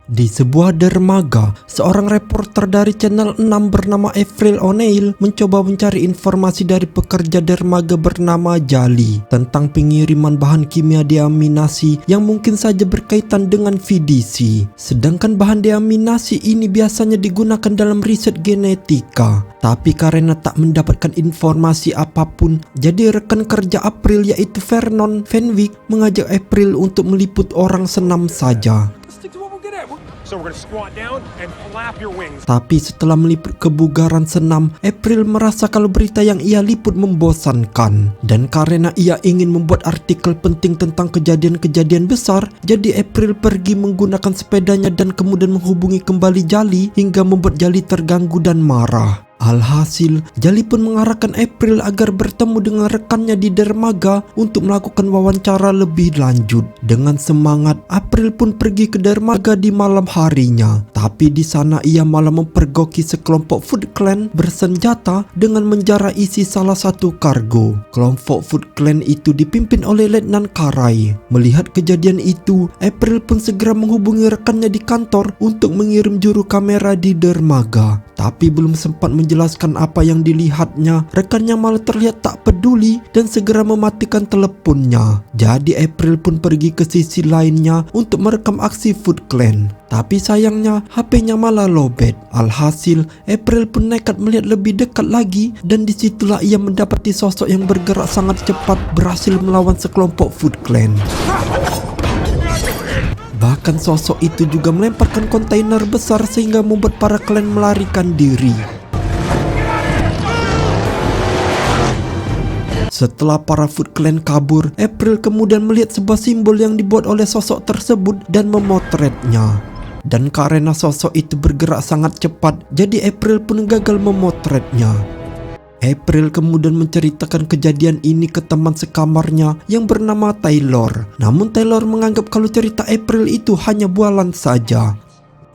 Di sebuah dermaga, seorang reporter dari Channel 6 bernama April O'Neil mencoba mencari informasi dari pekerja dermaga bernama Jali tentang pengiriman bahan kimia deaminasi yang mungkin saja berkaitan dengan VDC. Sedangkan bahan deaminasi ini biasanya digunakan dalam riset genetika. Tapi karena tak mendapatkan informasi apapun, jadi rekan kerja April yaitu Vernon Fenwick mengajak April untuk meliput orang senam saja. Tapi setelah meliput kebugaran senam, April merasa kalau berita yang ia liput membosankan. Dan karena ia ingin membuat artikel penting tentang kejadian-kejadian besar, jadi April pergi menggunakan sepedanya dan kemudian menghubungi kembali Jali hingga membuat Jali terganggu dan marah. Alhasil, Jali pun mengarahkan April agar bertemu dengan rekannya di dermaga untuk melakukan wawancara lebih lanjut. Dengan semangat, April pun pergi ke dermaga di malam harinya. Tapi di sana ia malah mempergoki sekelompok Foot Clan bersenjata dengan menjara isi salah satu kargo. Kelompok Foot Clan itu dipimpin oleh Letnan Karai. Melihat kejadian itu, April pun segera menghubungi rekannya di kantor untuk mengirim juru kamera di dermaga. Tapi belum sempat menjelaskan apa yang dilihatnya, rekannya malah terlihat tak peduli dan segera mematikan teleponnya. Jadi April pun pergi ke sisi lainnya untuk merekam aksi Foot Clan. Tapi sayangnya HP-nya malah lowbat. Alhasil, April pun nekat melihat lebih dekat lagi dan disitulah ia mendapati sosok yang bergerak sangat cepat berhasil melawan sekelompok Foot Clan. Bahkan sosok itu juga melemparkan kontainer besar sehingga membuat para klan melarikan diri. Setelah para Foot Clan kabur, April kemudian melihat sebuah simbol yang dibuat oleh sosok tersebut dan memotretnya. Dan karena sosok itu bergerak sangat cepat, jadi April pun gagal memotretnya. April kemudian menceritakan kejadian ini ke teman sekamarnya yang bernama Taylor. Namun Taylor menganggap kalau cerita April itu hanya bualan saja.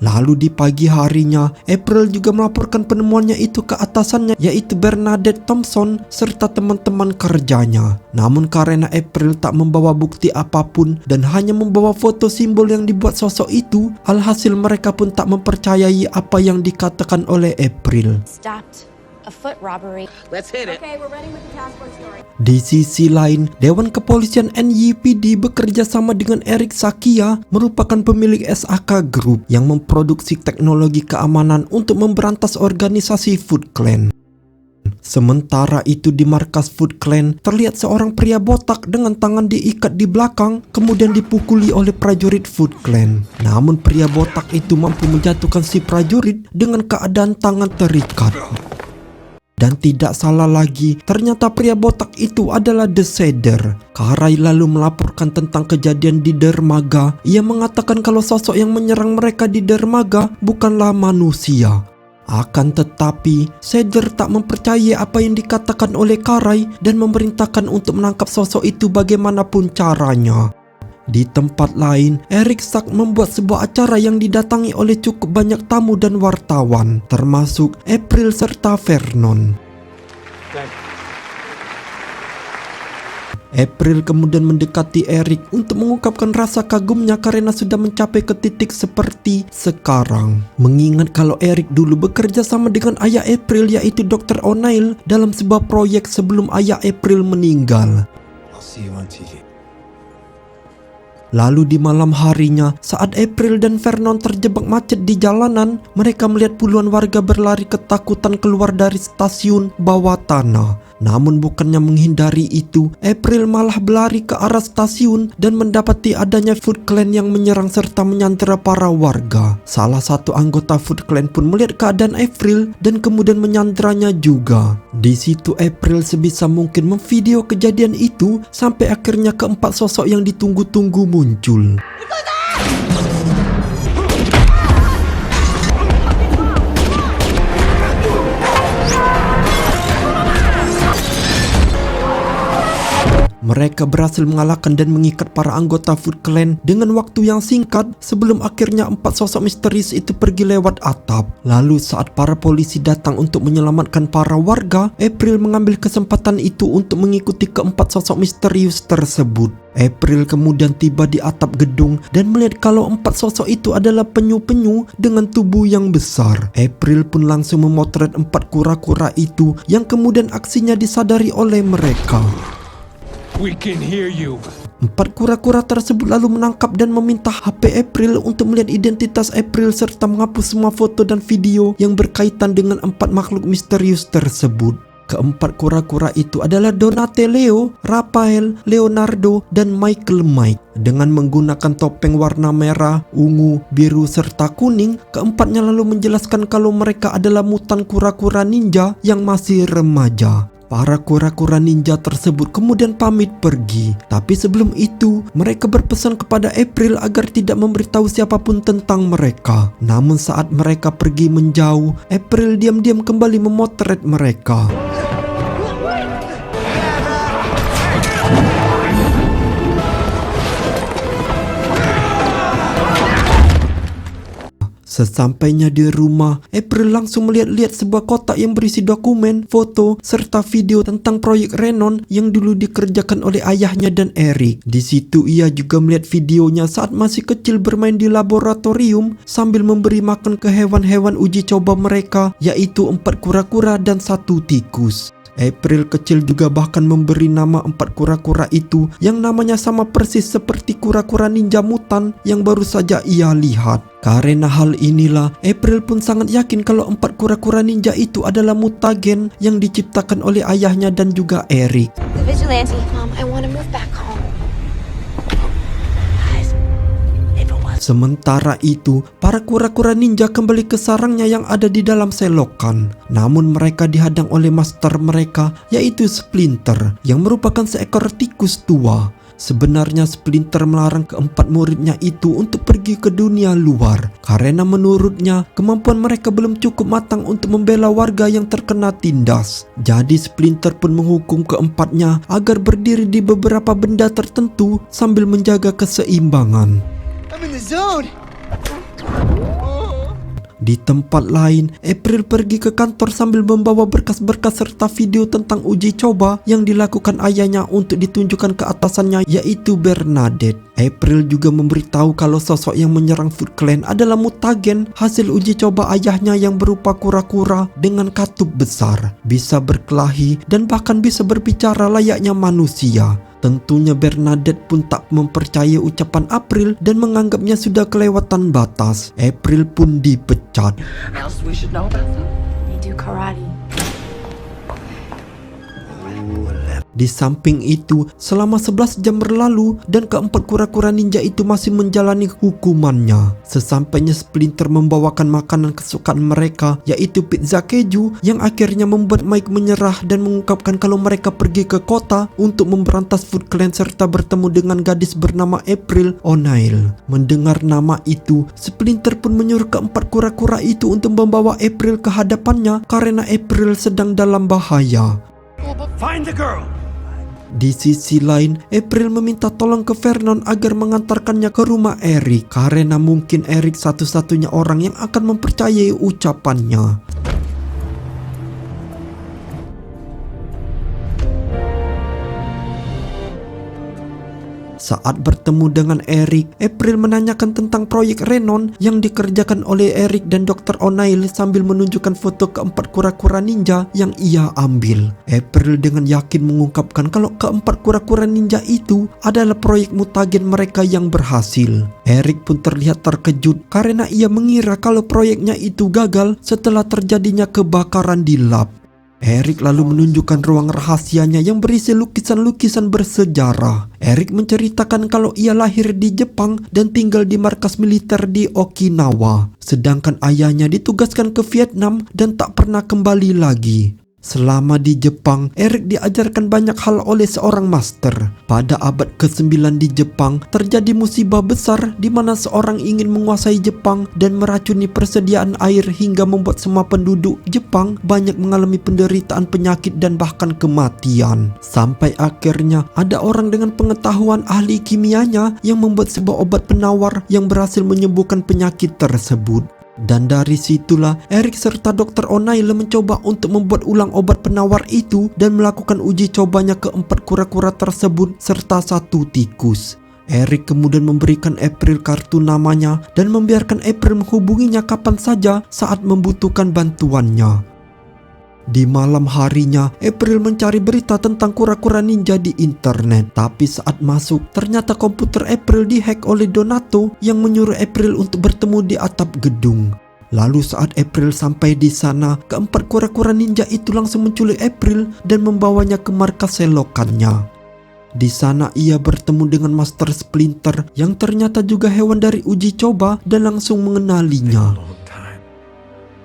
Lalu di pagi harinya, April juga melaporkan penemuannya itu ke atasannya yaitu Bernadette Thompson serta teman-teman kerjanya. Namun karena April tak membawa bukti apapun dan hanya membawa foto simbol yang dibuat sosok itu, alhasil mereka pun tak mempercayai apa yang dikatakan oleh April. Di sisi lain, Dewan Kepolisian NYPD bekerja sama dengan Eric Sakia, merupakan pemilik SAK Group yang memproduksi teknologi keamanan untuk memberantas organisasi Foot Clan. Sementara itu di markas Foot Clan, terlihat seorang pria botak dengan tangan diikat di belakang kemudian dipukuli oleh prajurit Foot Clan. Namun pria botak itu mampu menjatuhkan si prajurit dengan keadaan tangan terikat. Dan tidak salah lagi, ternyata pria botak itu adalah The Shader. Karai lalu melaporkan tentang kejadian di dermaga. Ia mengatakan kalau sosok yang menyerang mereka di dermaga bukanlah manusia. Akan tetapi, Shader tak mempercayai apa yang dikatakan oleh Karai dan memerintahkan untuk menangkap sosok itu bagaimanapun caranya. Di tempat lain, Eric Sack membuat sebuah acara yang didatangi oleh cukup banyak tamu dan wartawan, termasuk April serta Vernon. April kemudian mendekati Eric untuk mengungkapkan rasa kagumnya karena sudah mencapai ke titik seperti sekarang. Mengingat kalau Eric dulu bekerja sama dengan ayah April yaitu Dr. O'Neil dalam sebuah proyek sebelum ayah April meninggal. Lalu di malam harinya, saat April dan Vernon terjebak macet di jalanan, mereka melihat puluhan warga berlari ketakutan keluar dari stasiun bawah tanah. Namun bukannya menghindari itu, April malah berlari ke arah stasiun dan mendapati adanya Foot Clan yang menyerang serta menyandera para warga. Salah satu anggota Foot Clan pun melihat keadaan April dan kemudian menyanderanya juga. Di situ April sebisa mungkin memvideo kejadian itu sampai akhirnya keempat sosok yang ditunggu-tunggu muncul. Mereka berhasil mengalahkan dan mengikat para anggota Foot Clan dengan waktu yang singkat sebelum akhirnya 4 sosok misterius itu pergi lewat atap. Lalu saat para polisi datang untuk menyelamatkan para warga, April mengambil kesempatan itu untuk mengikuti keempat sosok misterius tersebut. April kemudian tiba di atap gedung dan melihat kalau 4 sosok itu adalah penyu-penyu dengan tubuh yang besar. April pun langsung memotret 4 kura-kura itu yang kemudian aksinya disadari oleh mereka. We can hear you. 4 kura-kura tersebut lalu menangkap dan meminta HP April untuk melihat identitas April serta menghapus semua foto dan video yang berkaitan dengan 4 makhluk misterius tersebut. Keempat kura-kura itu adalah Donatello, Raphael, Leonardo, dan Michael Mike. Dengan menggunakan topeng warna merah, ungu, biru, serta kuning, keempatnya lalu menjelaskan kalau mereka adalah mutan kura-kura ninja yang masih remaja. Para kura-kura ninja tersebut kemudian pamit pergi. Tapi sebelum itu, mereka berpesan kepada April agar tidak memberitahu siapapun tentang mereka. Namun saat mereka pergi menjauh, April diam-diam kembali memotret mereka. Sesampainya di rumah, April langsung melihat-lihat sebuah kotak yang berisi dokumen, foto, serta video tentang proyek Renon yang dulu dikerjakan oleh ayahnya dan Eric. Di situ ia juga melihat videonya saat masih kecil bermain di laboratorium sambil memberi makan ke hewan-hewan uji coba mereka, yaitu 4 kura-kura dan 1 tikus. April kecil juga bahkan memberi nama 4 kura-kura itu yang namanya sama persis seperti kura-kura ninja mutan yang baru saja ia lihat. Karena hal inilah, April pun sangat yakin kalau 4 kura-kura ninja itu adalah mutagen yang diciptakan oleh ayahnya dan juga Eric. The vigilante, Mom, I want to move back home. Guys, if it was Sementara itu, para kura-kura ninja kembali ke sarangnya yang ada di dalam selokan. Namun mereka dihadang oleh master mereka, yaitu Splinter, yang merupakan seekor tikus tua. Sebenarnya Splinter melarang keempat muridnya itu untuk pergi ke dunia luar karena menurutnya kemampuan mereka belum cukup matang untuk membela warga yang terkena tindas. Jadi Splinter pun menghukum keempatnya agar berdiri di beberapa benda tertentu sambil menjaga keseimbangan. I'm in the zone. Di tempat lain, April pergi ke kantor sambil membawa berkas-berkas serta video tentang uji coba yang dilakukan ayahnya untuk ditunjukkan ke atasannya, yaitu Bernadette. April juga memberitahu kalau sosok yang menyerang Foot Clan adalah mutagen hasil uji coba ayahnya yang berupa kura-kura dengan katup besar, bisa berkelahi dan bahkan bisa berbicara layaknya manusia. Tentunya Bernadette pun tak mempercayai ucapan April dan menganggapnya sudah kelewatan batas. April pun dipecat. Else we should know about them. they do karate. Di samping itu, selama 11 jam berlalu dan keempat kura-kura ninja itu masih menjalani hukumannya. Sesampainya Splinter membawakan makanan kesukaan mereka, yaitu pizza keju, yang akhirnya membuat Mike menyerah dan mengungkapkan kalau mereka pergi ke kota untuk memberantas Foot Clan serta bertemu dengan gadis bernama April O'Neil. Mendengar nama itu, Splinter pun menyuruh keempat kura-kura itu untuk membawa April ke hadapannya karena April sedang dalam bahaya. Find the girl. Di sisi lain, April meminta tolong ke Vernon agar mengantarkannya ke rumah Eric karena mungkin Eric satu-satunya orang yang akan mempercayai ucapannya. Saat bertemu dengan Eric, April menanyakan tentang proyek Renon yang dikerjakan oleh Eric dan Dr. O'Neil sambil menunjukkan foto keempat kura-kura ninja yang ia ambil. April dengan yakin mengungkapkan kalau keempat kura-kura ninja itu adalah proyek mutagen mereka yang berhasil. Eric pun terlihat terkejut karena ia mengira kalau proyeknya itu gagal setelah terjadinya kebakaran di lab. Eric lalu menunjukkan ruang rahasianya yang berisi lukisan-lukisan bersejarah. Eric menceritakan kalau ia lahir di Jepang dan tinggal di markas militer di Okinawa, sedangkan ayahnya ditugaskan ke Vietnam dan tak pernah kembali lagi. Selama di Jepang, Eric diajarkan banyak hal oleh seorang master. Pada abad ke-9 di Jepang, terjadi musibah besar di mana seorang ingin menguasai Jepang dan meracuni persediaan air hingga membuat semua penduduk Jepang banyak mengalami penderitaan penyakit dan bahkan kematian. Sampai akhirnya ada orang dengan pengetahuan ahli kimianya yang membuat sebuah obat penawar yang berhasil menyembuhkan penyakit tersebut. Dan dari situlah Eric serta Dr. O'Neill mencoba untuk membuat ulang obat penawar itu dan melakukan uji cobanya ke 4 kura-kura tersebut serta 1 tikus. Eric kemudian memberikan April kartu namanya dan membiarkan April menghubunginya kapan saja saat membutuhkan bantuannya. Di malam harinya, April mencari berita tentang kura-kura ninja di internet. Tapi saat masuk, ternyata komputer April dihack oleh Donato yang menyuruh April untuk bertemu di atap gedung. Lalu saat April sampai di sana, keempat kura-kura ninja itu langsung menculik April dan membawanya ke markas selokannya. Di sana ia bertemu dengan Master Splinter yang ternyata juga hewan dari uji coba dan langsung mengenalinya.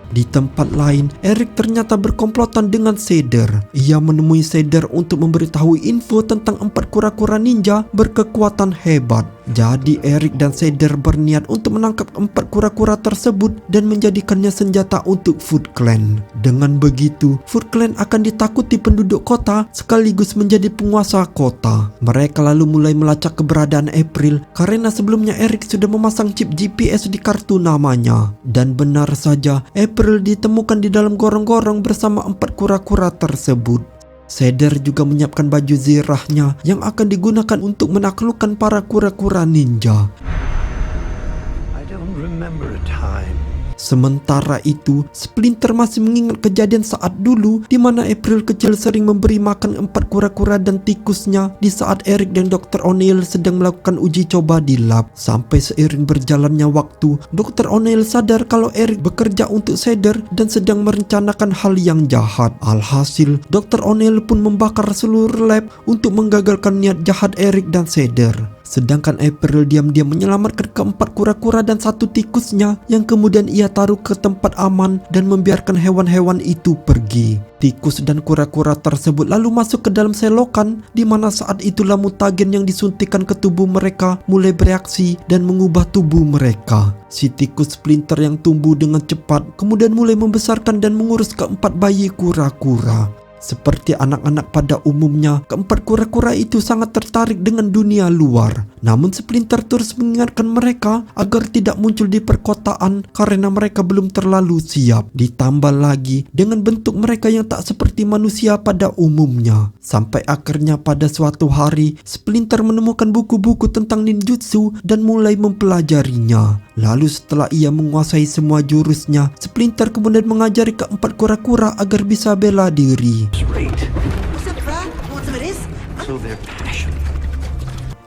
Di tempat lain, Eric ternyata berkomplotan dengan Shader. Ia menemui Shader untuk memberitahu info tentang 4 kura-kura ninja berkekuatan hebat. Jadi Eric dan Shader berniat untuk menangkap 4 kura-kura tersebut dan menjadikannya senjata untuk Foot Clan. Dengan begitu, Foot Clan akan ditakuti penduduk kota sekaligus menjadi penguasa kota. Mereka lalu mulai melacak keberadaan April karena sebelumnya Eric sudah memasang chip GPS di kartu namanya. Dan benar saja, April ditemukan di dalam gorong-gorong bersama 4 kura-kura tersebut. Shader juga menyiapkan baju zirahnya yang akan digunakan untuk menaklukkan para kura-kura ninja. I don't remember a time. Sementara itu, Splinter masih mengingat kejadian saat dulu di mana April kecil sering memberi makan 4 kura-kura dan tikusnya di saat Eric dan Dr. O'Neill sedang melakukan uji coba di lab. Sampai seiring berjalannya waktu, Dr. O'Neill sadar kalau Eric bekerja untuk Shader dan sedang merencanakan hal yang jahat. Alhasil, Dr. O'Neill pun membakar seluruh lab untuk menggagalkan niat jahat Eric dan Shader. Sedangkan April diam-diam menyelamatkan keempat kura-kura dan 1 tikusnya yang kemudian ia taruh ke tempat aman dan membiarkan hewan-hewan itu pergi. Tikus dan kura-kura tersebut lalu masuk ke dalam selokan di mana saat itulah mutagen yang disuntikan ke tubuh mereka mulai bereaksi dan mengubah tubuh mereka. Si tikus Splinter yang tumbuh dengan cepat kemudian mulai membesarkan dan mengurus keempat bayi kura-kura. Seperti anak-anak pada umumnya, keempat kura-kura itu sangat tertarik dengan dunia luar. Namun Splinter terus mengingatkan mereka agar tidak muncul di perkotaan karena mereka belum terlalu siap. Ditambah lagi dengan bentuk mereka yang tak seperti manusia pada umumnya. Sampai akhirnya pada suatu hari, Splinter menemukan buku-buku tentang ninjutsu dan mulai mempelajarinya. Lalu setelah ia menguasai semua jurusnya, Splinter kemudian mengajari keempat kura-kura agar bisa bela diri. What's up, Brad? Want some of this? So their passion.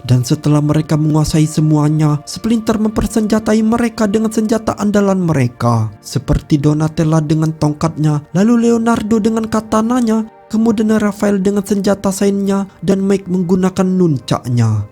Dan setelah mereka menguasai semuanya, Splinter mempersenjatai mereka dengan senjata andalan mereka. Seperti Donatella dengan tongkatnya, lalu Leonardo dengan katananya, kemudian Raphael dengan senjata sainnya, dan Mike menggunakan nuncaknya.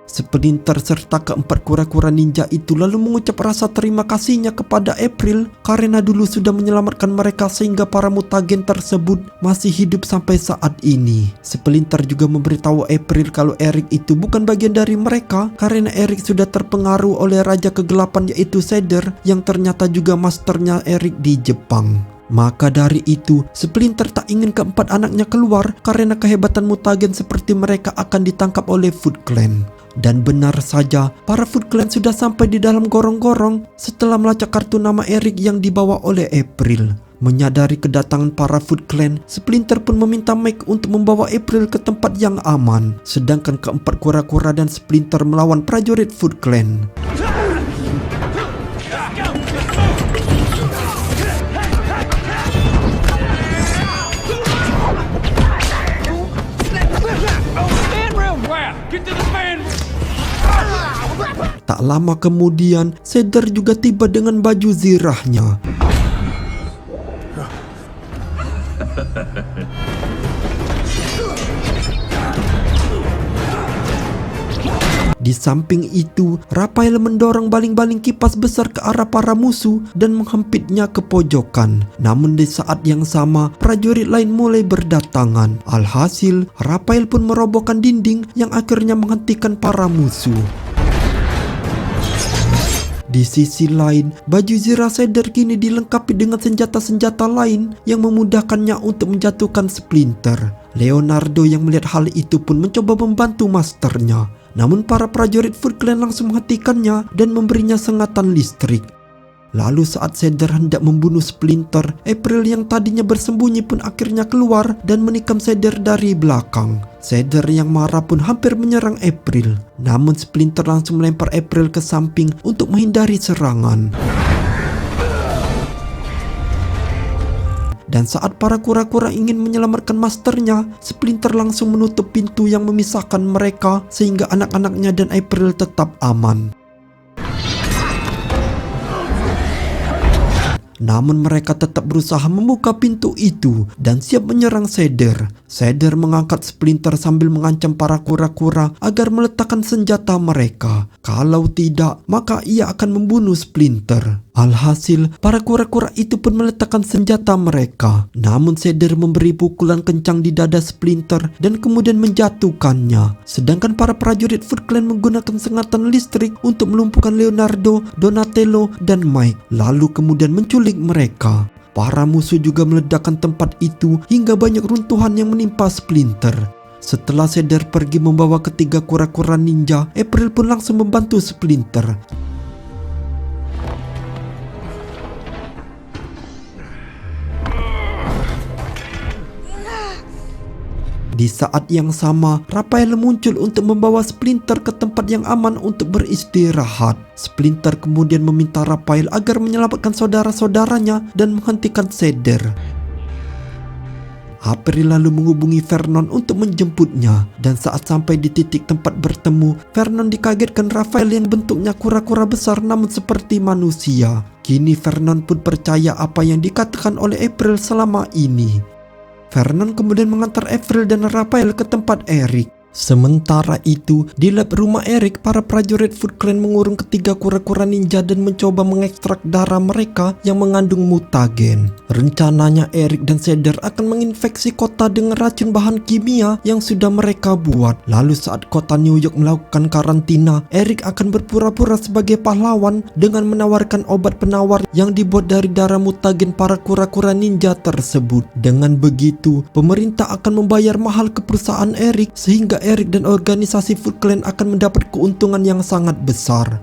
Splinter serta keempat kura-kura ninja itu lalu mengucap rasa terima kasihnya kepada April karena dulu sudah menyelamatkan mereka sehingga para mutagen tersebut masih hidup sampai saat ini. Splinter juga memberitahu April kalau Eric itu bukan bagian dari mereka karena Eric sudah terpengaruh oleh Raja Kegelapan yaitu Shader yang ternyata juga masternya Eric di Jepang. Maka dari itu, Splinter tak ingin keempat anaknya keluar karena kehebatan mutagen seperti mereka akan ditangkap oleh Foot Clan. Dan benar saja, para Foot Clan sudah sampai di dalam gorong-gorong setelah melacak kartu nama Eric yang dibawa oleh April. Menyadari kedatangan para Foot Clan, Splinter pun meminta Mike untuk membawa April ke tempat yang aman. Sedangkan keempat kura-kura dan Splinter melawan prajurit Foot Clan. Get to the fan! Tak lama kemudian, Shader juga tiba dengan baju zirahnya. Di samping itu, Raphael mendorong baling-baling kipas besar ke arah para musuh dan menghempitnya ke pojokan. Namun di saat yang sama, prajurit lain mulai berdatangan. Alhasil, Raphael pun merobohkan dinding yang akhirnya menghentikan para musuh. Di sisi lain, baju Zira Shader kini dilengkapi dengan senjata-senjata lain yang memudahkannya untuk menjatuhkan Splinter. Leonardo yang melihat hal itu pun mencoba membantu masternya. Namun para prajurit Foot Clan langsung menghentikannya dan memberinya sengatan listrik. Lalu saat Shader hendak membunuh Splinter, April yang tadinya bersembunyi pun akhirnya keluar dan menikam Shader dari belakang. Shader yang marah pun hampir menyerang April. Namun Splinter langsung melempar April ke samping untuk menghindari serangan. Dan saat para kura-kura ingin menyelamatkan masternya, Splinter langsung menutup pintu yang memisahkan mereka sehingga anak-anaknya dan April tetap aman. Namun mereka tetap berusaha membuka pintu itu dan siap menyerang Shader. Shader mengangkat Splinter sambil mengancam para kura-kura agar meletakkan senjata mereka. Kalau tidak, maka ia akan membunuh Splinter. Alhasil, para kura-kura itu pun meletakkan senjata mereka. Namun Shader memberi pukulan kencang di dada Splinter dan kemudian menjatuhkannya. Sedangkan para prajurit Foot Clan menggunakan sengatan listrik untuk melumpuhkan Leonardo, Donatello, dan Mike. Lalu kemudian menculik mereka. Para musuh juga meledakkan tempat itu hingga banyak runtuhan yang menimpa Splinter. Setelah Shader pergi membawa ketiga kura-kura ninja, April pun langsung membantu Splinter. Di saat yang sama, Raphael muncul untuk membawa Splinter ke tempat yang aman untuk beristirahat. Splinter kemudian meminta Raphael agar menyelamatkan saudara-saudaranya dan menghentikan Shader. April lalu menghubungi Vernon untuk menjemputnya, dan saat sampai di titik tempat bertemu, Vernon dikagetkan Raphael yang bentuknya kura-kura besar namun seperti manusia. Kini Vernon pun percaya apa yang dikatakan oleh April selama ini. Vernon kemudian mengantar April dan Raphael ke tempat Eric. Sementara itu, di lab rumah Eric, para prajurit Foot Clan mengurung ketiga kura-kura ninja dan mencoba mengekstrak darah mereka yang mengandung mutagen. Rencananya Eric dan Shader akan menginfeksi kota dengan racun bahan kimia yang sudah mereka buat. Lalu saat kota New York melakukan karantina, Eric akan berpura-pura sebagai pahlawan dengan menawarkan obat penawar yang dibuat dari darah mutagen para kura-kura ninja tersebut. Dengan begitu, pemerintah akan membayar mahal ke perusahaan Eric sehingga Eric dan organisasi Foot Clan akan mendapat keuntungan yang sangat besar.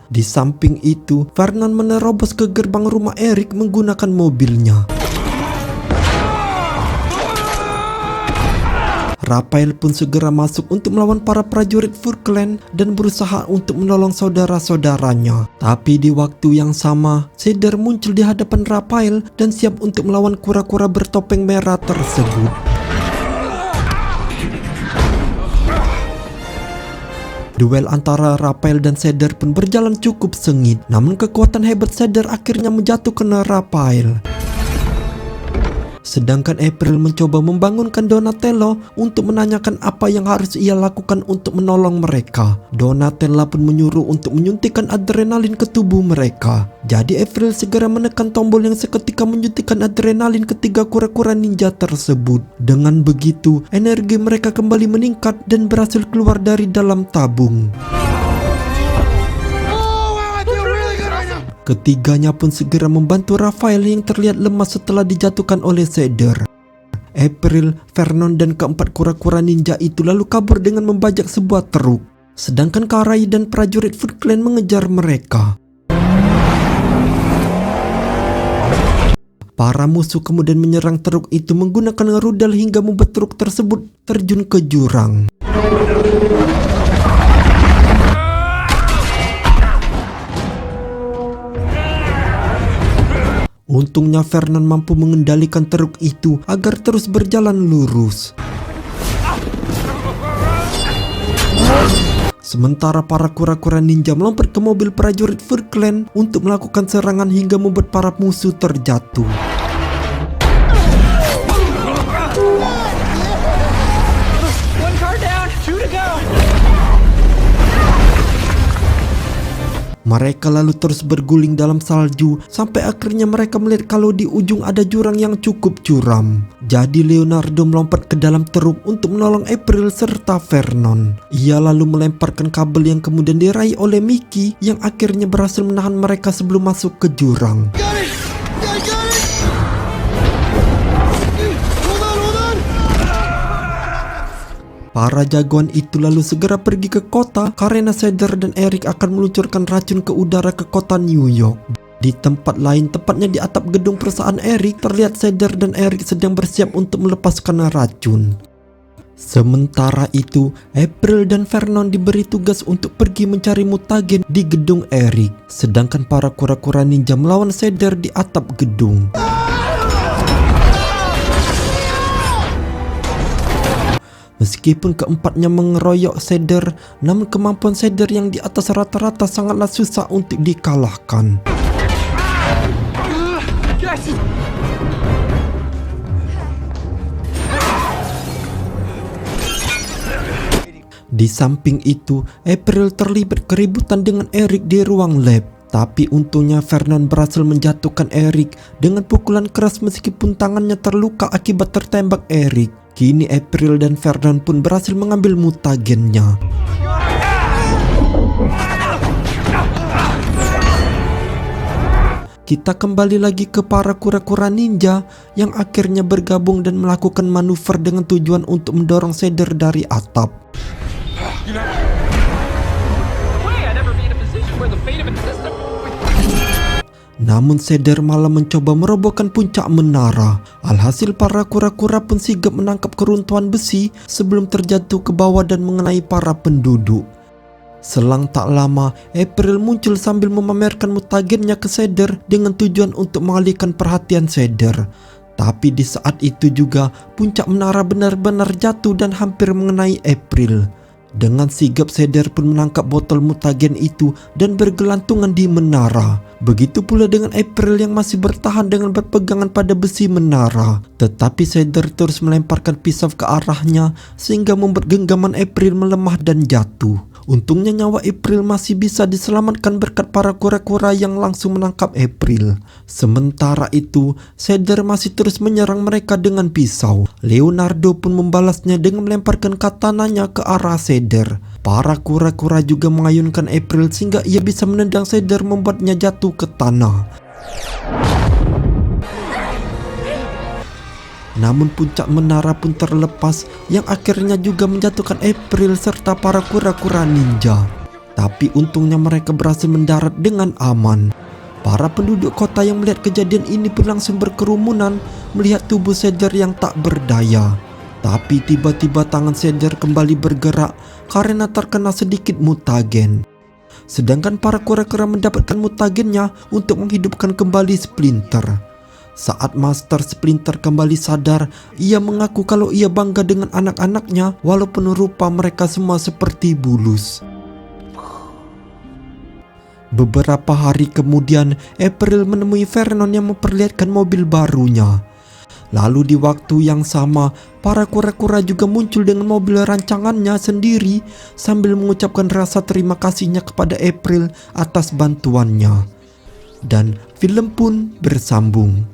Di samping itu, Vernon menerobos ke gerbang rumah Eric menggunakan mobilnya. Raphael pun segera masuk untuk melawan para prajurit Foot Clan dan berusaha untuk menolong saudara-saudaranya. Tapi di waktu yang sama, Shader muncul di hadapan Raphael dan siap untuk melawan kura-kura bertopeng merah tersebut. Duel antara Raphael dan Shader pun berjalan cukup sengit. Namun kekuatan hebat Shader akhirnya menjatuhkan Raphael. Sedangkan April mencoba membangunkan Donatello untuk menanyakan apa yang harus ia lakukan untuk menolong mereka. Donatello pun menyuruh untuk menyuntikkan adrenalin ke tubuh mereka. Jadi April segera menekan tombol yang seketika menyuntikkan adrenalin ketiga kura-kura ninja tersebut. Dengan begitu, energi mereka kembali meningkat dan berhasil keluar dari dalam tabung. Ketiganya pun segera membantu Raphael yang terlihat lemas setelah dijatuhkan oleh Shader. April, Vernon, dan keempat kura-kura ninja itu lalu kabur dengan membajak sebuah truk. Sedangkan Karai dan prajurit Foot Clan mengejar mereka. Para musuh kemudian menyerang truk itu menggunakan rudal hingga membuat truk tersebut terjun ke jurang. Untungnya Vernon mampu mengendalikan truk itu agar terus berjalan lurus. Sementara para kura-kura ninja melompat ke mobil prajurit Foot Clan untuk melakukan serangan hingga membuat para musuh terjatuh. One car down, 2 to go. Mereka lalu terus berguling dalam salju sampai akhirnya mereka melihat kalau di ujung ada jurang yang cukup curam. Jadi Leonardo melompat ke dalam teruk untuk menolong April serta Vernon. Ia lalu melemparkan kabel yang kemudian diraih oleh Mickey yang akhirnya berhasil menahan mereka sebelum masuk ke jurang. Para jagoan itu lalu segera pergi ke kota karena Cedar dan Eric akan meluncurkan racun ke udara ke kota New York. Di tempat lain, tepatnya di atap gedung perusahaan Eric, terlihat Cedar dan Eric sedang bersiap untuk melepaskan racun. Sementara itu, April dan Vernon diberi tugas untuk pergi mencari mutagen di gedung Eric, sedangkan para kura-kura ninja melawan Cedar di atap gedung. Meskipun keempatnya mengeroyok Cedar, namun kemampuan Cedar yang di atas rata-rata sangatlah susah untuk dikalahkan. Di samping itu, April terlibat keributan dengan Eric di ruang lab. Tapi untungnya Vernon berhasil menjatuhkan Eric dengan pukulan keras meskipun tangannya terluka akibat tertembak Eric. Kini April dan Vernon pun berhasil mengambil mutagennya. Kita kembali lagi ke para kura-kura ninja yang akhirnya bergabung dan melakukan manuver dengan tujuan untuk mendorong Cedar dari atap. Namun Cedar malah mencoba merobohkan puncak menara. Alhasil para kura-kura pun sigap menangkap keruntuhan besi sebelum terjatuh ke bawah dan mengenai para penduduk. Selang tak lama, April muncul sambil memamerkan mutagennya ke Cedar dengan tujuan untuk mengalihkan perhatian Cedar. Tapi di saat itu juga, puncak menara benar-benar jatuh dan hampir mengenai April. Dengan sigap Cedar pun menangkap botol mutagen itu dan bergelantungan di menara. Begitu pula dengan April yang masih bertahan dengan berpegangan pada besi menara. Tetapi Cedar terus melemparkan pisau ke arahnya sehingga membuat genggaman April melemah dan jatuh. Untungnya nyawa April masih bisa diselamatkan berkat para kura-kura yang langsung menangkap April. Sementara itu, Cedar masih terus menyerang mereka dengan pisau. Leonardo pun membalasnya dengan melemparkan katananya ke arah Cedar. Para kura-kura juga mengayunkan April sehingga ia bisa menendang Cedar membuatnya jatuh ke tanah. Namun puncak menara pun terlepas yang akhirnya juga menjatuhkan April serta para kura-kura ninja. Tapi untungnya mereka berhasil mendarat dengan aman. Para penduduk kota yang melihat kejadian ini pun langsung berkerumunan melihat tubuh Cedar yang tak berdaya. Tapi tiba-tiba tangan Cedar kembali bergerak karena terkena sedikit mutagen. Sedangkan para kura-kura mendapatkan mutagennya untuk menghidupkan kembali Splinter. Saat Master Splinter kembali sadar, ia mengaku kalau ia bangga dengan anak-anaknya walaupun rupa mereka semua seperti bulus. Beberapa hari kemudian, April menemui Vernon yang memperlihatkan mobil barunya. Lalu di waktu yang sama, para kura-kura juga muncul dengan mobil rancangannya sendiri sambil mengucapkan rasa terima kasihnya kepada April atas bantuannya. Dan film pun bersambung.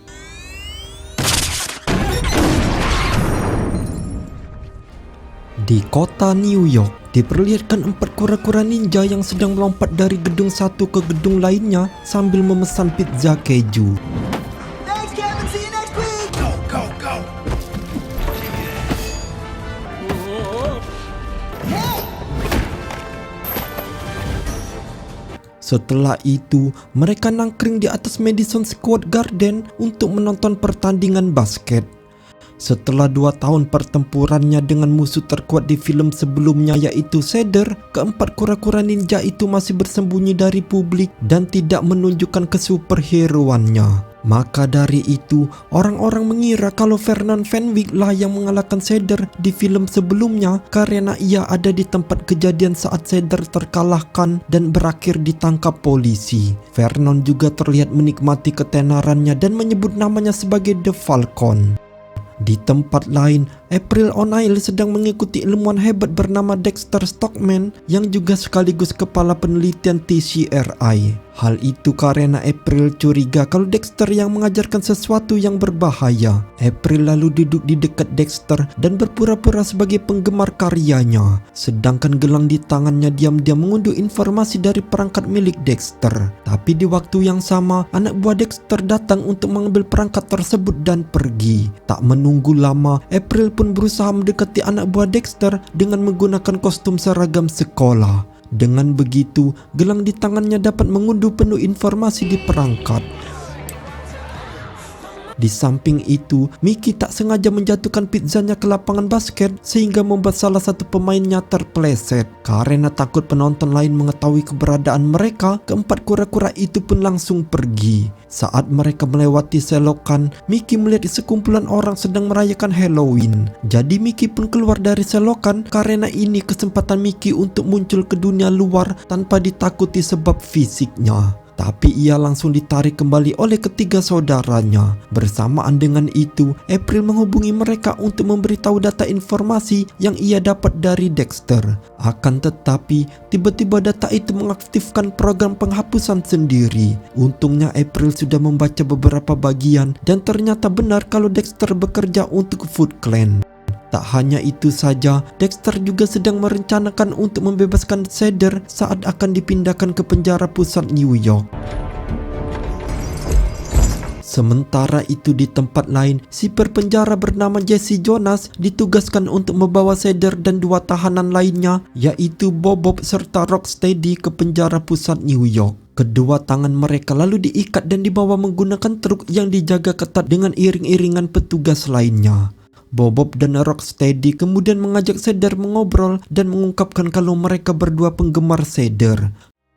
Di kota New York, diperlihatkan 4 kura-kura ninja yang sedang melompat dari gedung satu ke gedung lainnya sambil memesan pizza keju. Thanks, Kevin. See you next week. Go, go, go! Setelah itu, mereka nangkring di atas Madison Square Garden untuk menonton pertandingan basket. Setelah 2 tahun pertempurannya dengan musuh terkuat di film sebelumnya yaitu Cedar, keempat kura-kura ninja itu masih bersembunyi dari publik dan tidak menunjukkan kesuperheroannya. Maka dari itu, orang-orang mengira kalau Vernon Van Wyck lah yang mengalahkan Cedar di film sebelumnya karena ia ada di tempat kejadian saat Cedar terkalahkan dan berakhir ditangkap polisi. Vernon juga terlihat menikmati ketenarannya dan menyebut namanya sebagai The Falcon. Di tempat lain, April O'Neil sedang mengikuti ilmuwan hebat bernama Dexter Stockman yang juga sekaligus kepala penelitian TCRI. Hal itu karena April curiga kalau Dexter yang mengajarkan sesuatu yang berbahaya. April lalu duduk di dekat Dexter dan berpura-pura sebagai penggemar karyanya. Sedangkan gelang di tangannya diam-diam mengunduh informasi dari perangkat milik Dexter. Tapi di waktu yang sama, anak buah Dexter datang untuk mengambil perangkat tersebut dan pergi. Tak menunggu lama, April pun berusaha mendekati anak buah Dexter dengan menggunakan kostum seragam sekolah. Dengan begitu, gelang di tangannya dapat mengunduh penuh informasi di perangkat. Di samping itu, Mickey tak sengaja menjatuhkan pizzanya ke lapangan basket sehingga membuat salah satu pemainnya terpeleset. Karena takut penonton lain mengetahui keberadaan mereka, keempat kura-kura itu pun langsung pergi. Saat mereka melewati selokan, Mickey melihat sekumpulan orang sedang merayakan Halloween. Jadi Mickey pun keluar dari selokan karena ini kesempatan Mickey untuk muncul ke dunia luar tanpa ditakuti sebab fisiknya. Tapi ia langsung ditarik kembali oleh ketiga saudaranya. Bersamaan dengan itu, April menghubungi mereka untuk memberitahu data informasi yang ia dapat dari Dexter. Akan tetapi, tiba-tiba data itu mengaktifkan program penghapusan sendiri. Untungnya April sudah membaca beberapa bagian dan ternyata benar kalau Dexter bekerja untuk Foot Clan. Tak hanya itu saja, Dexter juga sedang merencanakan untuk membebaskan Cedar saat akan dipindahkan ke penjara pusat New York. Sementara itu di tempat lain, si berpenjara bernama Jesse Jonas ditugaskan untuk membawa Cedar dan dua tahanan lainnya, yaitu Bob serta Rocksteady ke penjara pusat New York. Kedua tangan mereka lalu diikat dan dibawa menggunakan truk yang dijaga ketat dengan iring-iringan petugas lainnya. Bob dan Rocksteady kemudian mengajak Cedar mengobrol dan mengungkapkan kalau mereka berdua penggemar Cedar.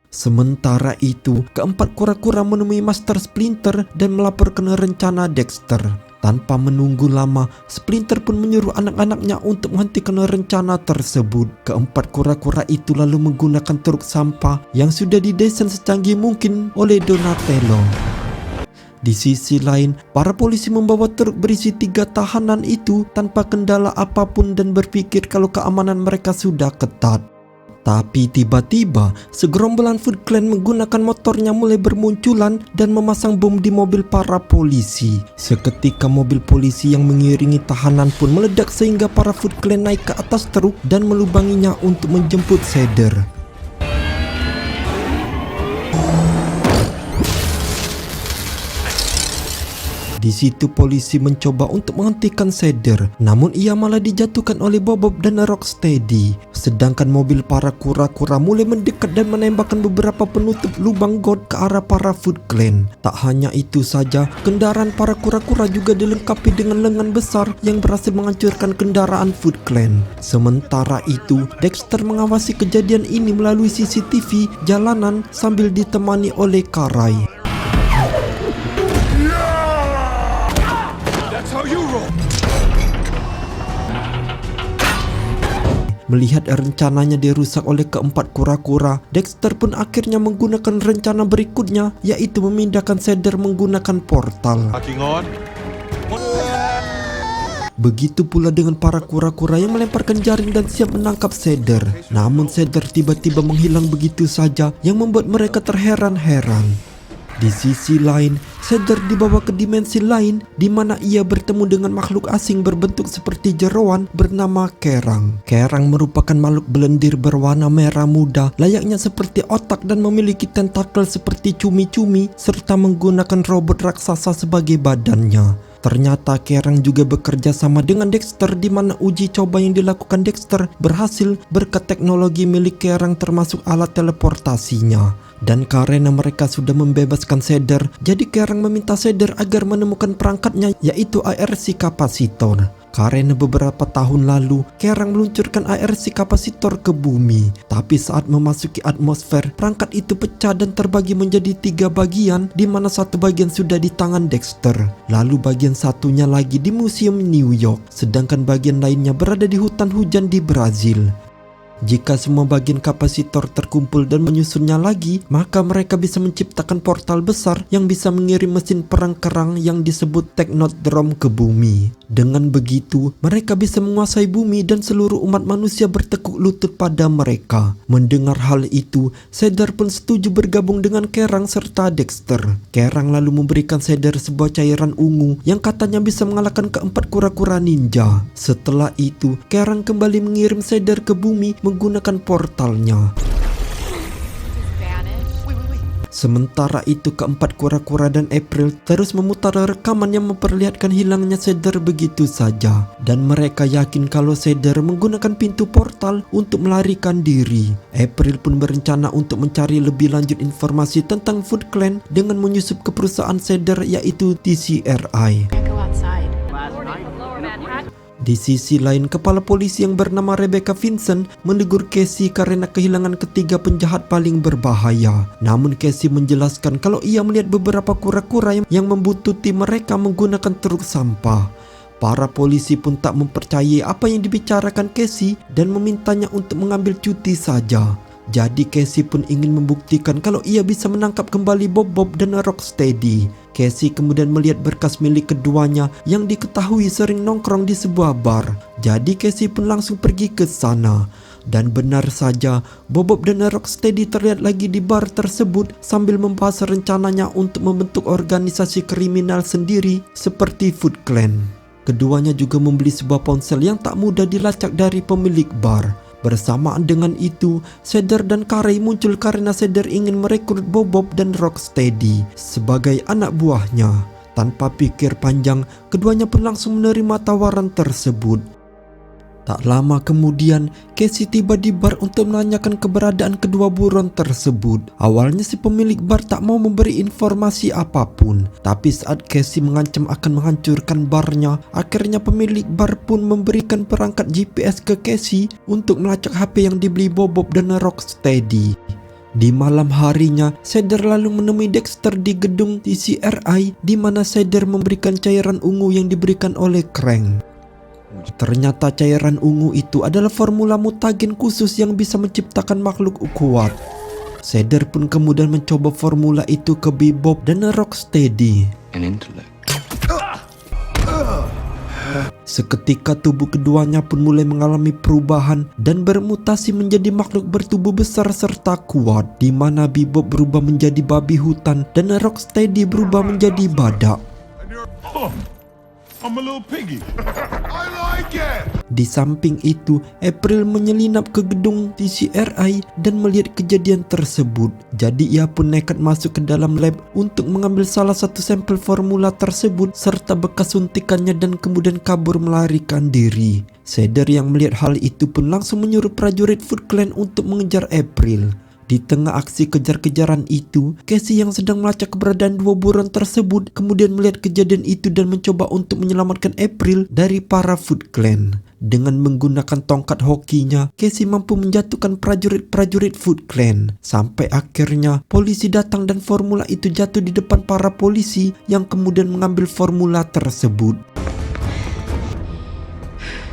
Sementara itu, keempat kura-kura menemui Master Splinter dan melaporkan rencana Dexter. Tanpa menunggu lama, Splinter pun menyuruh anak-anaknya untuk menghentikan rencana tersebut. Keempat kura-kura itu lalu menggunakan truk sampah yang sudah didesain secanggih mungkin oleh Donatello. Di sisi lain, para polisi membawa truk berisi 3 tahanan itu tanpa kendala apapun dan berpikir kalau keamanan mereka sudah ketat. Tapi tiba-tiba, segerombolan Foot Clan menggunakan motornya mulai bermunculan dan memasang bom di mobil para polisi. Seketika mobil polisi yang mengiringi tahanan pun meledak sehingga para Foot Clan naik ke atas truk dan melubanginya untuk menjemput Cedar. Di situ polisi mencoba untuk menghentikan Cedar, namun ia malah dijatuhkan oleh Bob dan Rocksteady. Sedangkan mobil para kura-kura mulai mendekat dan menembakkan beberapa penutup lubang got ke arah para Foot Clan. Tak hanya itu saja, kendaraan para kura-kura juga dilengkapi dengan lengan besar yang berhasil menghancurkan kendaraan Foot Clan. Sementara itu, Dexter mengawasi kejadian ini melalui CCTV jalanan sambil ditemani oleh Karai. Melihat rencananya dirusak oleh keempat kura-kura, Dexter pun akhirnya menggunakan rencana berikutnya, yaitu memindahkan Cedar menggunakan portal. Begitu pula dengan para kura-kura yang melemparkan jaring dan siap menangkap Cedar. Namun Cedar tiba-tiba menghilang begitu saja yang membuat mereka terheran-heran. Di sisi lain, Cedar dibawa ke dimensi lain di mana ia bertemu dengan makhluk asing berbentuk seperti jeroan bernama Kerang. Kerang merupakan makhluk belendir berwarna merah muda, layaknya seperti otak dan memiliki tentakel seperti cumi-cumi serta menggunakan robot raksasa sebagai badannya. Ternyata Kerang juga bekerja sama dengan Dexter di mana uji coba yang dilakukan Dexter berhasil berkat teknologi milik Kerang termasuk alat teleportasinya. Dan karena mereka sudah membebaskan Cedar, jadi Kerang meminta Cedar agar menemukan perangkatnya yaitu ARC kapasitor. Karena beberapa tahun lalu, Kerang meluncurkan ARC kapasitor ke bumi. Tapi saat memasuki atmosfer, perangkat itu pecah dan terbagi menjadi 3 bagian, di mana satu bagian sudah di tangan Dexter. Lalu bagian satunya lagi di Museum New York, sedangkan bagian lainnya berada di hutan hujan di Brazil. Jika semua bagian kapasitor terkumpul dan menyusunnya lagi, maka mereka bisa menciptakan portal besar yang bisa mengirim mesin perang kerang yang disebut Technodrome ke bumi. Dengan begitu, mereka bisa menguasai bumi dan seluruh umat manusia bertekuk lutut pada mereka. Mendengar hal itu, Cedar pun setuju bergabung dengan Kerang serta Dexter. Kerang lalu memberikan Cedar sebuah cairan ungu yang katanya bisa mengalahkan keempat kura-kura ninja. Setelah itu, Kerang kembali mengirim Cedar ke bumi menggunakan portalnya. Sementara itu, keempat kura-kura dan April terus memutar rekaman yang memperlihatkan hilangnya Cedar begitu saja. Dan mereka yakin kalau Cedar menggunakan pintu portal untuk melarikan diri. April pun berencana untuk mencari lebih lanjut informasi tentang Foot Clan dengan menyusup ke perusahaan Cedar yaitu TCRI. Go outside. Di sisi lain, kepala polisi yang bernama Rebecca Vincent menegur Casey karena kehilangan ketiga penjahat paling berbahaya. Namun Casey menjelaskan kalau ia melihat beberapa kura-kura yang membuntuti mereka menggunakan truk sampah. Para polisi pun tak mempercayai apa yang dibicarakan Casey dan memintanya untuk mengambil cuti saja. Jadi Casey pun ingin membuktikan kalau ia bisa menangkap kembali Bob dan Rocksteady. Casey kemudian melihat berkas milik keduanya yang diketahui sering nongkrong di sebuah bar. Jadi Casey pun langsung pergi ke sana. Dan benar saja, Bob dan Rocksteady terlihat lagi di bar tersebut sambil membahas rencananya untuk membentuk organisasi kriminal sendiri seperti Foot Clan. Keduanya juga membeli sebuah ponsel yang tak mudah dilacak dari pemilik bar. Bersamaan dengan itu, Cedar dan Carey muncul karena Cedar ingin merekrut Bob dan Rocksteady sebagai anak buahnya. Tanpa pikir panjang, keduanya pun langsung menerima tawaran tersebut. Tak lama kemudian, Casey tiba di bar untuk menanyakan keberadaan kedua buron tersebut. Awalnya si pemilik bar tak mau memberi informasi apapun, tapi saat Casey mengancam akan menghancurkan barnya, akhirnya pemilik bar pun memberikan perangkat GPS ke Casey untuk melacak HP yang dibeli Bob dan Rocksteady. Di malam harinya, Cedar lalu menemui Dexter di gedung TCRI di mana Cedar memberikan cairan ungu yang diberikan oleh Krang. Ternyata cairan ungu itu adalah formula mutagen khusus yang bisa menciptakan makhluk kuat. Cedar pun kemudian mencoba formula itu ke Bob dan Rocksteady. Seketika tubuh keduanya pun mulai mengalami perubahan dan bermutasi menjadi makhluk bertubuh besar serta kuat, di mana Bob berubah menjadi babi hutan dan Rocksteady berubah menjadi badak. I'm a little piggy. I like it. Di samping itu, April menyelinap ke gedung TCRI dan melihat kejadian tersebut. Jadi ia pun nekat masuk ke dalam lab untuk mengambil salah satu sampel formula tersebut serta bekas suntikannya dan kemudian kabur melarikan diri. Cedar yang melihat hal itu pun langsung menyuruh prajurit Foot Clan untuk mengejar April. Di tengah aksi kejar-kejaran itu, Casey yang sedang melacak keberadaan dua buron tersebut kemudian melihat kejadian itu dan mencoba untuk menyelamatkan April dari para Foot Clan. Dengan menggunakan tongkat hokinya, Casey mampu menjatuhkan prajurit-prajurit Foot Clan. Sampai akhirnya polisi datang dan formula itu jatuh di depan para polisi yang kemudian mengambil formula tersebut.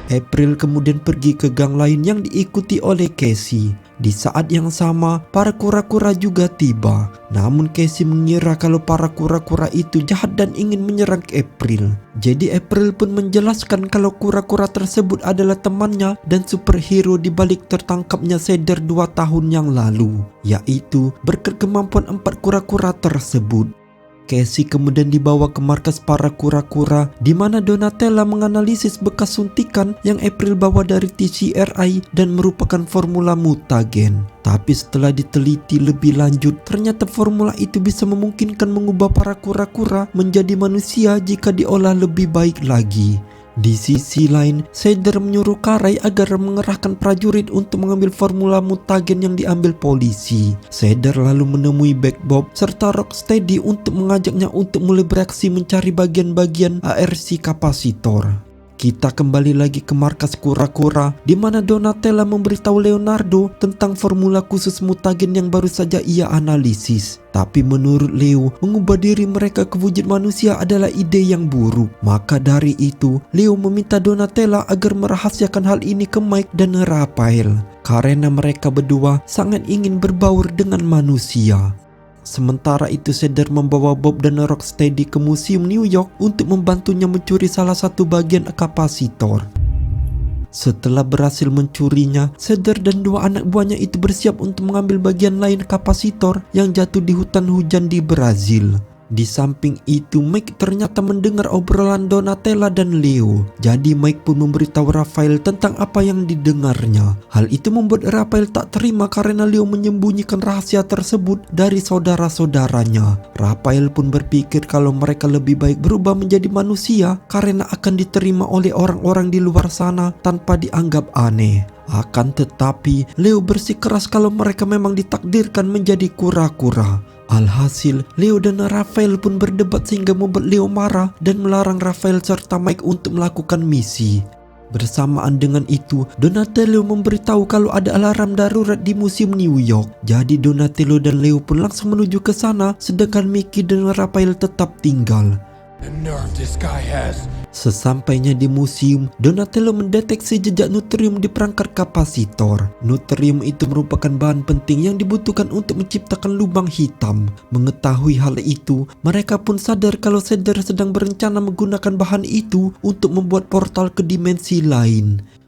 April kemudian pergi ke gang lain yang diikuti oleh Casey. Di saat yang sama, para kura-kura juga tiba. Namun Casey mengira kalau para kura-kura itu jahat dan ingin menyerang April. Jadi April pun menjelaskan kalau kura-kura tersebut adalah temannya dan superhero di balik tertangkapnya Cedar 2 tahun yang lalu, yaitu berkat kemampuan 4 kura-kura tersebut. Casey kemudian dibawa ke markas para kura-kura di mana Donatella menganalisis bekas suntikan yang April bawa dari TCRI dan merupakan formula mutagen. Tapi setelah diteliti lebih lanjut, ternyata formula itu bisa memungkinkan mengubah para kura-kura menjadi manusia jika diolah lebih baik lagi. Di sisi lain, Cedar menyuruh Carey agar mengerahkan prajurit untuk mengambil formula mutagen yang diambil polisi. Cedar lalu menemui Bob serta Rocksteady untuk mengajaknya untuk mulai beraksi mencari bagian-bagian ARC kapasitor. Kita kembali lagi ke markas kura-kura di mana Donatella memberitahu Leonardo tentang formula khusus mutagen yang baru saja ia analisis. Tapi menurut Leo, mengubah diri mereka ke wujud manusia adalah ide yang buruk. Maka dari itu, Leo meminta Donatella agar merahasiakan hal ini ke Mike dan Raphael karena mereka berdua sangat ingin berbaur dengan manusia. Sementara itu Cedar membawa Bob dan Rocksteady ke Museum New York untuk membantunya mencuri salah satu bagian kapasitor. Setelah berhasil mencurinya, Cedar dan dua anak buahnya itu bersiap untuk mengambil bagian lain kapasitor yang jatuh di hutan hujan di Brazil. Di samping itu, Mike ternyata mendengar obrolan Donatella dan Leo. Jadi Mike pun memberitahu Raphael tentang apa yang didengarnya. Hal itu membuat Raphael tak terima karena Leo menyembunyikan rahasia tersebut dari saudara-saudaranya. Raphael pun berpikir kalau mereka lebih baik berubah menjadi manusia karena akan diterima oleh orang-orang di luar sana tanpa dianggap aneh. Akan tetapi, Leo bersikeras kalau mereka memang ditakdirkan menjadi kura-kura. Alhasil, Leo dan Raphael pun berdebat sehingga membuat Leo marah dan melarang Raphael serta Mike untuk melakukan misi. Bersamaan dengan itu, Donatello memberitahu kalau ada alarm darurat di Museum New York. Jadi Donatello dan Leo pun langsung menuju ke sana, sedangkan Mickey dan Raphael tetap tinggal. The nerve this guy has. Sesampainya di museum, Donatello mendeteksi jejak nutrium di perangkat kapasitor. Nutrium itu merupakan bahan penting yang dibutuhkan untuk menciptakan lubang hitam. Mengetahui hal itu, mereka pun sadar kalau Cedar sedang berencana menggunakan bahan itu untuk membuat portal ke dimensi lain.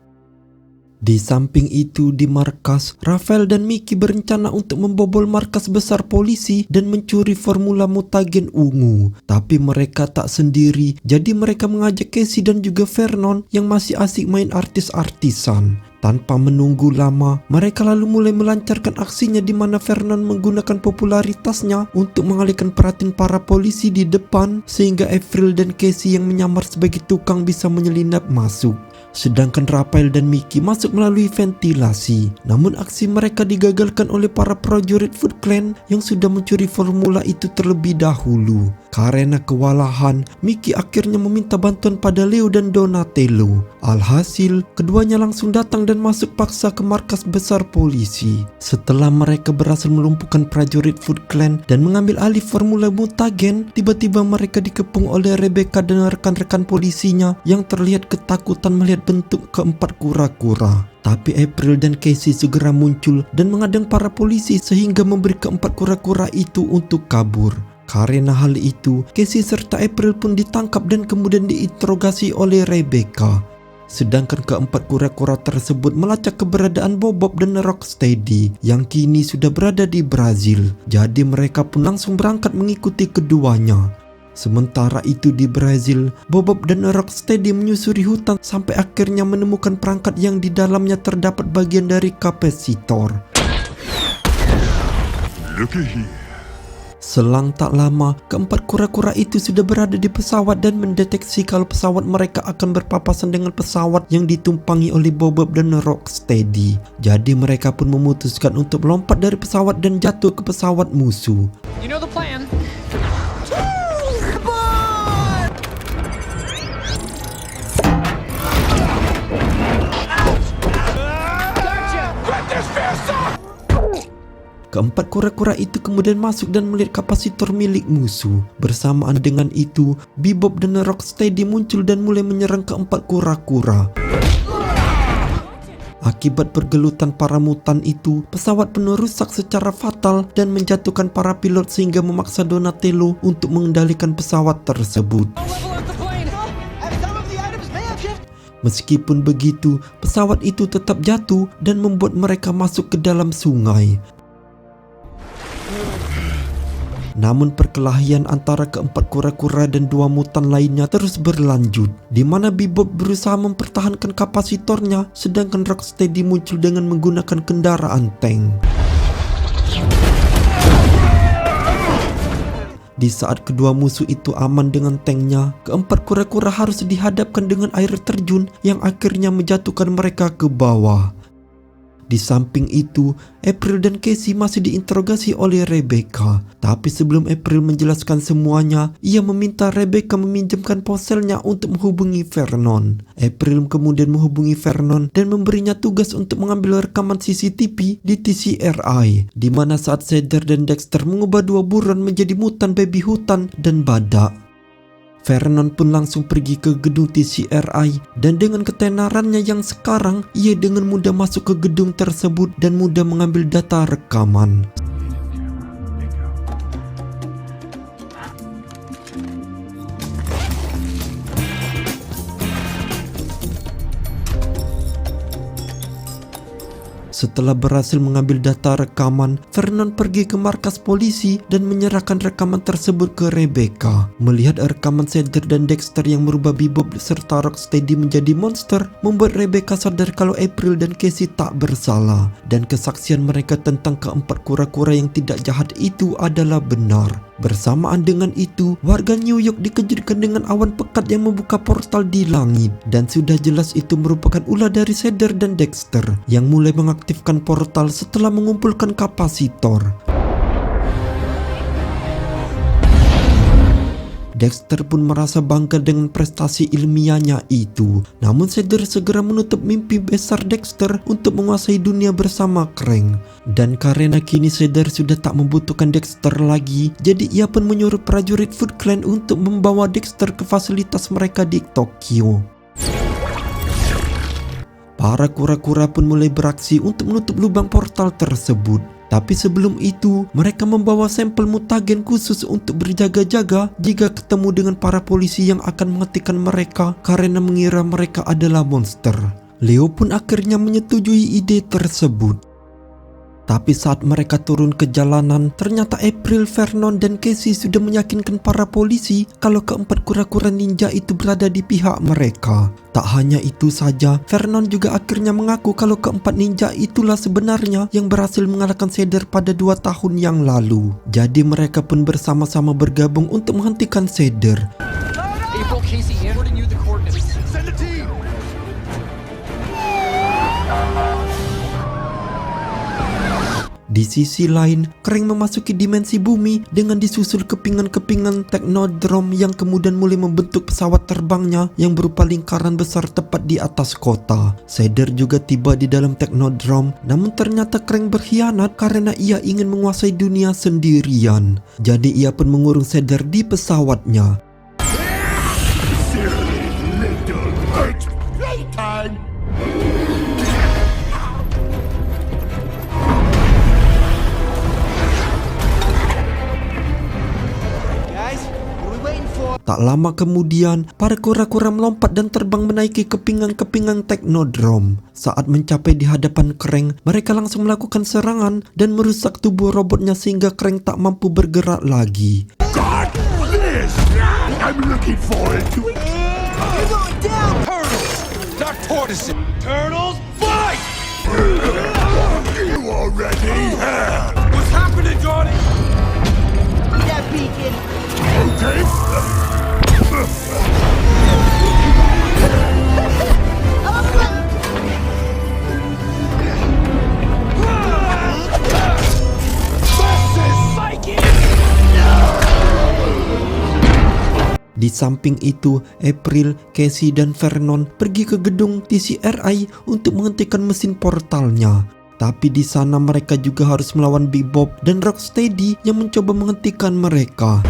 Di samping itu, di markas, Raphael dan Mickey berencana untuk membobol markas besar polisi dan mencuri formula mutagen ungu. Tapi mereka tak sendiri, jadi mereka mengajak Casey dan juga Vernon yang masih asik main artis-artisan. Tanpa menunggu lama, mereka lalu mulai melancarkan aksinya di mana Vernon menggunakan popularitasnya untuk mengalihkan perhatian para polisi di depan sehingga April dan Casey yang menyamar sebagai tukang bisa menyelinap masuk. Sedangkan Raphael dan Mickey masuk melalui ventilasi. Namun aksi mereka digagalkan oleh para prajurit Foot Clan yang sudah mencuri formula itu terlebih dahulu. Karena kewalahan, Mickey akhirnya meminta bantuan pada Leo dan Donatello. Alhasil, keduanya langsung datang dan masuk paksa ke markas besar polisi. Setelah mereka berhasil melumpuhkan prajurit Foot Clan dan mengambil alih formula mutagen, tiba-tiba mereka dikepung oleh Rebecca dan rekan-rekan polisinya yang terlihat ketakutan melihat bentuk keempat kura-kura. Tapi April dan Casey segera muncul dan mengadang para polisi sehingga memberi keempat kura-kura itu untuk kabur. Karena hal itu, Casey serta April pun ditangkap dan kemudian diinterogasi oleh Rebecca. Sedangkan keempat kura-kura tersebut melacak keberadaan Bob dan Rocksteady yang kini sudah berada di Brazil. Jadi mereka pun langsung berangkat mengikuti keduanya. Sementara itu di Brazil, Bob dan Rocksteady menyusuri hutan sampai akhirnya menemukan perangkat yang di dalamnya terdapat bagian dari kapasitor. Look at here. Selang tak lama, keempat kura-kura itu sudah berada di pesawat dan mendeteksi kalau pesawat mereka akan berpapasan dengan pesawat yang ditumpangi oleh Bob dan Rocksteady. Jadi mereka pun memutuskan untuk melompat dari pesawat dan jatuh ke pesawat musuh. You know the plan. Keempat kura-kura itu kemudian masuk dan melihat kapasitor milik musuh. Bersamaan dengan itu, Bebop dan Rocksteady muncul dan mulai menyerang keempat kura-kura. Akibat pergelutan para mutan itu, pesawat penuh rusak secara fatal dan menjatuhkan para pilot sehingga memaksa Donatello untuk mengendalikan pesawat tersebut. Meskipun begitu, pesawat itu tetap jatuh dan membuat mereka masuk ke dalam sungai. Namun perkelahian antara keempat kura-kura dan dua mutan lainnya terus berlanjut, di mana Bebop berusaha mempertahankan kapasitornya, sedangkan Rocksteady muncul dengan menggunakan kendaraan tank. Di saat kedua musuh itu aman dengan tanknya, keempat kura-kura harus dihadapkan dengan air terjun yang akhirnya menjatuhkan mereka ke bawah. Di samping itu, April dan Casey masih diinterogasi oleh Rebecca. Tapi sebelum April menjelaskan semuanya, ia meminta Rebecca meminjamkan ponselnya untuk menghubungi Vernon. April kemudian menghubungi Vernon dan memberinya tugas untuk mengambil rekaman CCTV di TCRI, di mana saat Cedar dan Dexter mengubah dua buron menjadi mutan babi hutan dan badak. Vernon pun langsung pergi ke gedung TCRI dan dengan ketenarannya yang sekarang, ia dengan mudah masuk ke gedung tersebut dan mudah mengambil data rekaman. Setelah berhasil mengambil data rekaman, Vernon pergi ke markas polisi dan menyerahkan rekaman tersebut ke Rebecca. Melihat rekaman Cedar dan Dexter yang merubah Bebop serta Rocksteady menjadi monster, membuat Rebecca sadar kalau April dan Casey tak bersalah, dan kesaksian mereka tentang keempat kura-kura yang tidak jahat itu adalah benar. Bersamaan dengan itu, warga New York dikejutkan dengan awan pekat yang membuka portal di langit, dan sudah jelas itu merupakan ulah dari Cedar dan Dexter yang mulai mengaktifkan portal setelah mengumpulkan kapasitor. Dexter pun merasa bangga dengan prestasi ilmiahnya itu. Namun Cedar segera menutup mimpi besar Dexter untuk menguasai dunia bersama Krang. Dan karena kini Cedar sudah tak membutuhkan Dexter lagi, jadi ia pun menyuruh prajurit Foot Clan untuk membawa Dexter ke fasilitas mereka di Tokyo. Para kura-kura pun mulai beraksi untuk menutup lubang portal tersebut. Tapi sebelum itu, mereka membawa sampel mutagen khusus untuk berjaga-jaga jika ketemu dengan para polisi yang akan menghentikan mereka karena mengira mereka adalah monster. Leo pun akhirnya menyetujui ide tersebut. Tapi saat mereka turun ke jalanan, ternyata April, Vernon, dan Casey sudah meyakinkan para polisi kalau keempat kura-kura ninja itu berada di pihak mereka. Tak hanya itu saja, Vernon juga akhirnya mengaku kalau keempat ninja itulah sebenarnya yang berhasil mengalahkan Cedar pada 2 tahun yang lalu. Jadi mereka pun bersama-sama bergabung untuk menghentikan Cedar. April, Casey, forwarding you the coordinates. Send a team! Di sisi lain, Krang memasuki dimensi bumi dengan disusul kepingan-kepingan Technodrome yang kemudian mulai membentuk pesawat terbangnya yang berupa lingkaran besar tepat di atas kota. Cedar juga tiba di dalam Technodrome, namun ternyata Krang berkhianat karena ia ingin menguasai dunia sendirian. Jadi ia pun mengurung Cedar di pesawatnya. Tak lama kemudian, para kura-kura melompat dan terbang menaiki kepingan-kepingan Technodrome. Saat mencapai di hadapan Krang, mereka langsung melakukan serangan dan merusak tubuh robotnya sehingga Krang tak mampu bergerak lagi. God, this! I'm looking forward to it. You're going down! Turtles, not tortoises. Turtles, fight! You already have. What's happening, Johnny? That beacon! Okay. Di samping itu, April, Casey, dan Vernon pergi ke gedung TCRI untuk menghentikan mesin portalnya. Tapi di sana mereka juga harus melawan Bebop dan Rocksteady yang mencoba menghentikan mereka.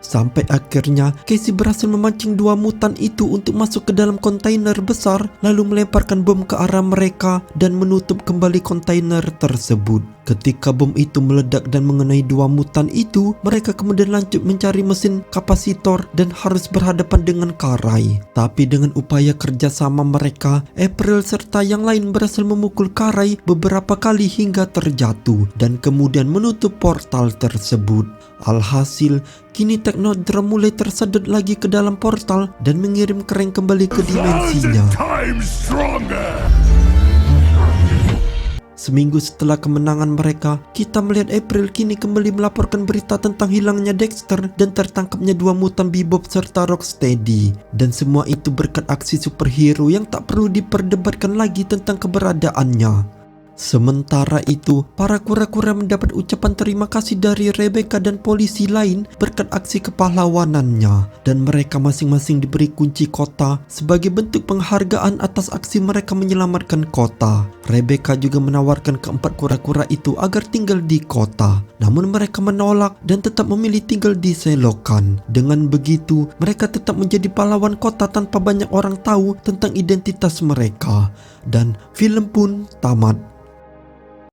Sampai akhirnya Casey berhasil memancing 2 mutan itu untuk masuk ke dalam kontainer besar, lalu melemparkan bom ke arah mereka dan menutup kembali kontainer tersebut. Ketika bom itu meledak dan mengenai 2 mutan itu, mereka kemudian lanjut mencari mesin kapasitor dan harus berhadapan dengan Karai. Tapi dengan upaya kerjasama mereka, April serta yang lain berhasil memukul Karai beberapa kali hingga terjatuh dan kemudian menutup portal tersebut. Alhasil, kini Technodrome mulai tersedot lagi ke dalam portal dan mengirim Krang kembali ke dimensinya. Seminggu setelah kemenangan mereka, kita melihat April kini kembali melaporkan berita tentang hilangnya Dexter dan tertangkapnya 2 mutan Bebop serta Rocksteady. Dan semua itu berkat aksi superhero yang tak perlu diperdebatkan lagi tentang keberadaannya. Sementara itu, para kura-kura mendapat ucapan terima kasih dari Rebecca dan polisi lain berkat aksi kepahlawanannya, dan mereka masing-masing diberi kunci kota sebagai bentuk penghargaan atas aksi mereka menyelamatkan kota. Rebecca juga menawarkan keempat kura-kura itu agar tinggal di kota, namun mereka menolak dan tetap memilih tinggal di selokan. Dengan begitu, mereka tetap menjadi pahlawan kota tanpa banyak orang tahu tentang identitas mereka. Dan film pun tamat.